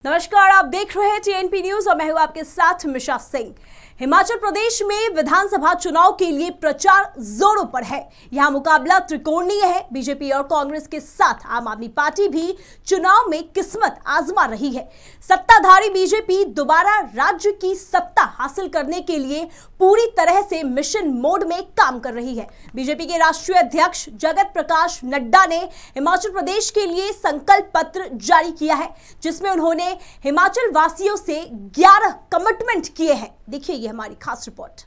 नमस्कार, आप देख रहे हैं टीएनपी न्यूज और मैं हूं आपके साथ मिशा सिंह। हिमाचल प्रदेश में विधानसभा चुनाव के लिए प्रचार जोरों पर है। यहां मुकाबला त्रिकोणीय है। बीजेपी और कांग्रेस के साथ आम आदमी पार्टी भी चुनाव में किस्मत आजमा रही है। सत्ताधारी बीजेपी दोबारा राज्य की सत्ता हासिल करने के लिए पूरी तरह से मिशन मोड में काम कर रही है। बीजेपी के राष्ट्रीय अध्यक्ष जगत प्रकाश नड्डा ने हिमाचल प्रदेश के लिए संकल्प पत्र जारी किया है, जिसमें उन्होंने हिमाचल वासियों से 11 कमिटमेंट किए हैं। देखिए ये हमारी खास रिपोर्ट।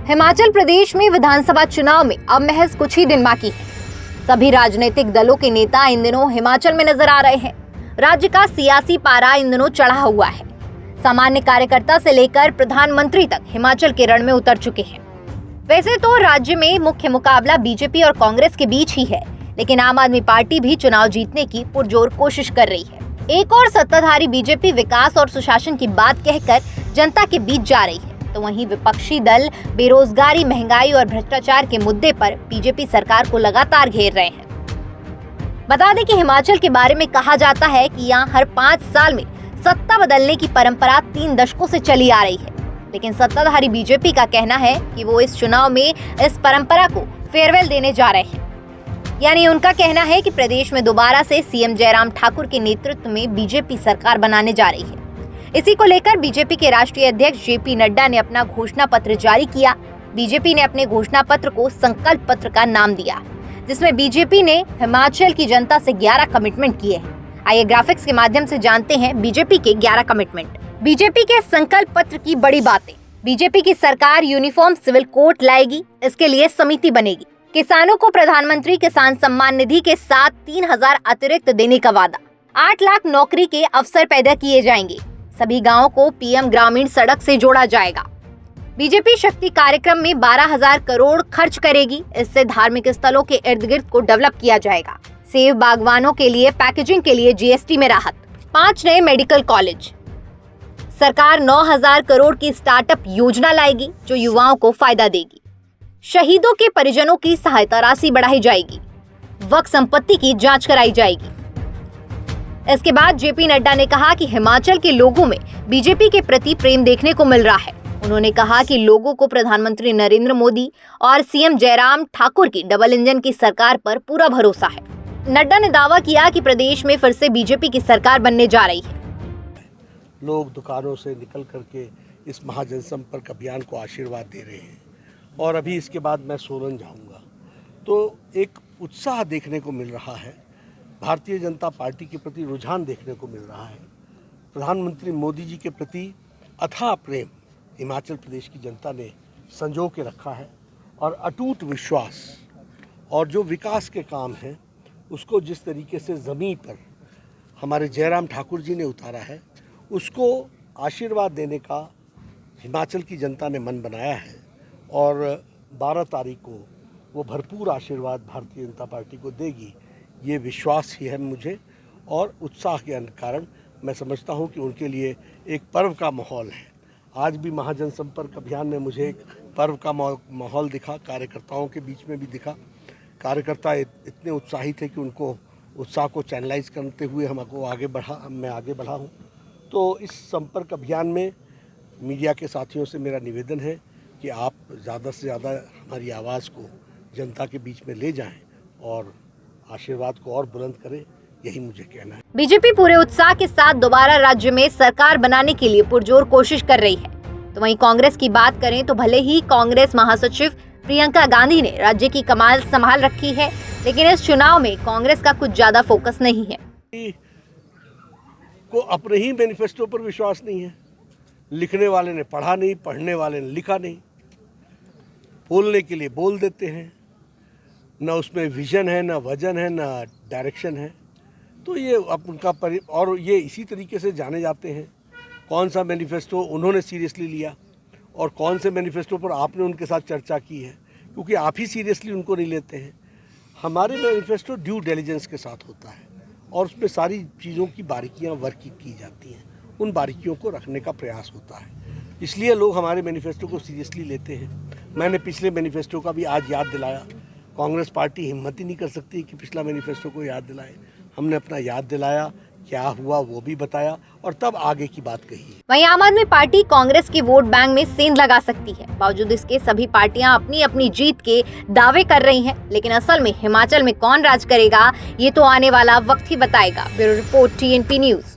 हिमाचल प्रदेश में विधानसभा चुनाव में अब महज कुछ ही दिन बाकी है। सभी राजनीतिक दलों के नेता इन दिनों हिमाचल में नजर आ रहे हैं। राज्य का सियासी पारा इन दिनों चढ़ा हुआ है। सामान्य कार्यकर्ता से लेकर प्रधानमंत्री तक हिमाचल के रण में उतर चुके हैं। वैसे तो राज्य में मुख्य मुकाबला बीजेपी और कांग्रेस के बीच ही है, लेकिन आम आदमी पार्टी भी चुनाव जीतने की पुरजोर कोशिश कर रही है। एक और सत्ताधारी बीजेपी विकास और सुशासन की बात कहकर जनता के बीच जा रही है, तो वहीं विपक्षी दल बेरोजगारी, महंगाई और भ्रष्टाचार के मुद्दे पर बीजेपी सरकार को लगातार घेर रहे हैं। बता दें कि हिमाचल के बारे में कहा जाता है कि यहाँ हर 5 साल में सत्ता बदलने की परंपरा 3 दशकों से चली आ रही है, लेकिन सत्ताधारी बीजेपी का कहना है कि वो इस चुनाव में इस परंपरा को फेयरवेल देने जा रहे हैं। यानी उनका कहना है कि प्रदेश में दोबारा से सीएम जयराम ठाकुर के नेतृत्व में बीजेपी सरकार बनाने जा रही है। इसी को लेकर बीजेपी के राष्ट्रीय अध्यक्ष जेपी नड्डा ने अपना घोषणा पत्र जारी किया। बीजेपी ने अपने घोषणा पत्र को संकल्प पत्र का नाम दिया, जिसमें बीजेपी ने हिमाचल की जनता से 11 कमिटमेंट किए हैं। आइए ग्राफिक्स के माध्यम से जानते हैं बीजेपी के 11 कमिटमेंट। बीजेपी के संकल्प पत्र की बड़ी बातें। बीजेपी की सरकार यूनिफॉर्म सिविल कोड लाएगी, इसके लिए समिति बनेगी। किसानों को प्रधानमंत्री किसान सम्मान निधि के साथ 3000 अतिरिक्त देने का वादा। 8 लाख नौकरी के अवसर पैदा किए जाएंगे। सभी गांवों को पीएम ग्रामीण सड़क से जोड़ा जाएगा। बीजेपी शक्ति कार्यक्रम में 12,000 करोड़ खर्च करेगी। इससे धार्मिक स्थलों के इर्द गिर्द को डेवलप किया जाएगा। सेब बागवानों के लिए पैकेजिंग के लिए जीएसटी में राहत। 5 नए मेडिकल कॉलेज। सरकार 9,000 करोड़ की स्टार्टअप योजना लाएगी, जो युवाओं को फायदा देगी। शहीदों के परिजनों की सहायता राशि बढ़ाई जाएगी। वक्फ संपत्ति की जांच कराई जाएगी। इसके बाद जेपी नड्डा ने कहा कि हिमाचल के लोगों में बीजेपी के प्रति प्रेम देखने को मिल रहा है। उन्होंने कहा कि लोगों को प्रधानमंत्री नरेंद्र मोदी और सीएम जयराम ठाकुर की डबल इंजन की सरकार पर पूरा भरोसा है। नड्डा ने दावा किया कि प्रदेश में फिर से बीजेपी की सरकार बनने जा रही है। लोग दुकानों से निकल करके इस महाजनसंपर्क अभियान को आशीर्वाद दे रहे हैं और अभी इसके बाद मैं सोलन जाऊंगा, तो एक उत्साह देखने को मिल रहा है। भारतीय जनता पार्टी के प्रति रुझान देखने को मिल रहा है। प्रधानमंत्री मोदी जी के प्रति अथाह प्रेम हिमाचल प्रदेश की जनता ने संजो के रखा है और अटूट विश्वास और जो विकास के काम हैं उसको जिस तरीके से ज़मीन पर हमारे जयराम ठाकुर जी ने उतारा है, उसको आशीर्वाद देने का हिमाचल की जनता ने मन बनाया है और 12 तारीख को वो भरपूर आशीर्वाद भारतीय जनता पार्टी को देगी। ये विश्वास ही है मुझे और उत्साह के कारण मैं समझता हूँ कि उनके लिए एक पर्व का माहौल है। आज भी महाजनसंपर्क अभियान में मुझे एक पर्व का माहौल दिखा, कार्यकर्ताओं के बीच में भी दिखा। कार्यकर्ता इतने उत्साहित थे कि उनको उत्साह को चैनलाइज करते हुए मैं आगे बढ़ा हूँ। तो इस संपर्क अभियान में मीडिया के साथियों से मेरा निवेदन है कि आप ज़्यादा से ज़्यादा हमारी आवाज़ को जनता के बीच में ले जाएं और आशीर्वाद को और बुलंद करें, यही मुझे कहना है। बीजेपी पूरे उत्साह के साथ दोबारा राज्य में सरकार बनाने के लिए पुरजोर कोशिश कर रही है। तो वहीं कांग्रेस की बात करें तो भले ही कांग्रेस महासचिव प्रियंका गांधी ने राज्य की कमान संभाल रखी है, लेकिन इस चुनाव में कांग्रेस का कुछ ज्यादा फोकस नहीं है। को अपने ही मैनिफेस्टो पर विश्वास नहीं है। लिखने वाले ने पढ़ा नहीं, पढ़ने वाले ने लिखा नहीं। बोलने के लिए बोल देते हैं, न उसमें विजन है, न वजन है, न डायरेक्शन है। तो ये अब उनका और ये इसी तरीके से जाने जाते हैं कौन सा मैनिफेस्टो उन्होंने सीरियसली लिया और कौन से मैनिफेस्टो पर आपने उनके साथ चर्चा की है, क्योंकि आप ही सीरियसली उनको नहीं लेते हैं। हमारे मैनिफेस्टो ड्यू डिलिजेंस के साथ होता है और उसमें सारी चीज़ों की बारीकियां वर्क की जाती हैं, उन बारीकियों को रखने का प्रयास होता है। इसलिए लोग हमारे मैनिफेस्टो को सीरियसली लेते हैं। मैंने पिछले मैनिफेस्टो का भी आज याद दिलाया। कांग्रेस पार्टी हिम्मत ही नहीं कर सकती कि पिछला मैनिफेस्टो को याद दिलाए। हमने अपना याद दिलाया, क्या हुआ वो भी बताया और तब आगे की बात कही। वहीं आम आदमी पार्टी कांग्रेस की वोट बैंक में सेंध लगा सकती है। बावजूद इसके सभी पार्टियां अपनी अपनी जीत के दावे कर रही हैं, लेकिन असल में हिमाचल में कौन राज करेगा ये तो आने वाला वक्त ही बताएगा। Bureau report TNP news.